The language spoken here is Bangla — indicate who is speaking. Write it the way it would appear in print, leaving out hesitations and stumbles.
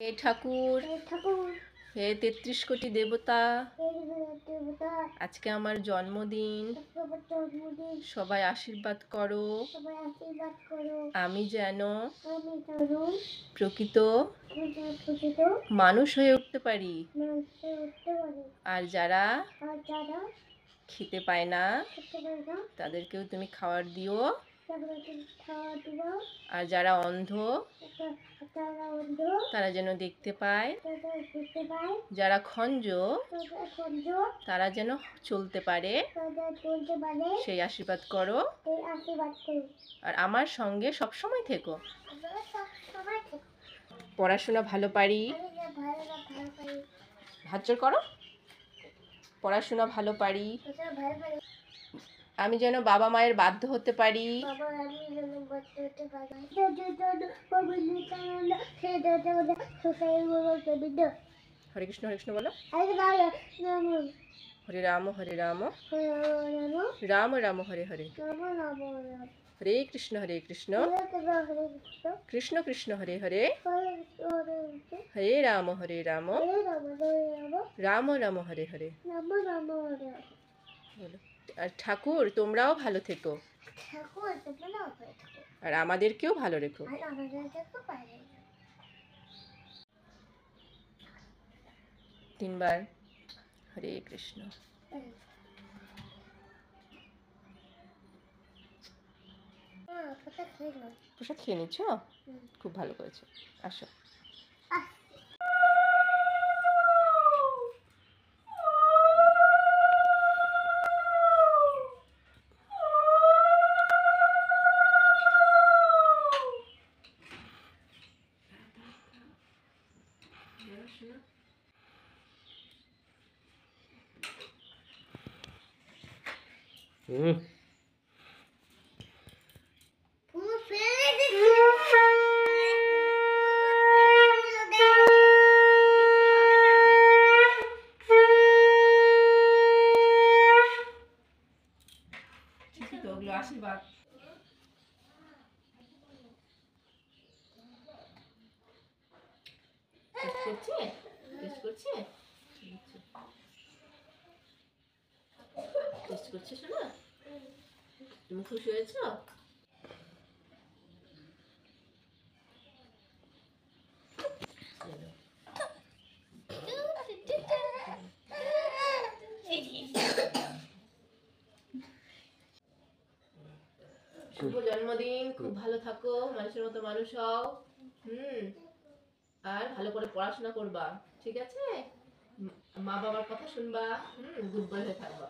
Speaker 1: হে ঠাকুর, হে ৩৩ কোটি দেবতা, আজকে আমার জন্মদিন, সবাই আশীর্বাদ করো আমি যেন প্রকৃত মানুষ হয়ে উঠতে পারি। আর যারা খেতে পায় না তাদেরকেও তুমি খাবার দিও। আর যারা অন্ধ তারা যেন দেখতে পায়, যারা খঞ্জ তারা যেন চলতে পারে, সেই আশীর্বাদ করো। আর আমার সঙ্গে সবসময় থেকো। পড়াশোনা ভালো পারি, হাত জোড় করো। পড়াশোনা ভালো পারি, আমি যেন বাবা মায়ের বাধ্য হতে পারি। হরে কৃষ্ণ হরে কৃষ্ণ বলো। হরে রাম রাম রাম হরে হরে, হরে কৃষ্ণ কৃষ্ণ কৃষ্ণ হরে হরে, হরে রাম রাম রাম হরে হরে। আর ঠাকুর তোমরাও ভালো থেকো, আর আমাদেরকেও ভালো রেখো। তিনবার হরে কৃষ্ণ। প্রসাদ খেয়ে নিচ্ছ, খুব ভালো করেছো। আসো। আশীর্বাদ করছে শোনা, তুমি খুশি হয়েছো? শুভ জন্মদিন, খুব ভালো থাকো, মানুষের মতো মানুষ হও। আর ভালো করে পড়াশোনা করবা, ঠিক আছে? মা বাবার কথা শুনবা, গুড বয় হয়ে থাকবা।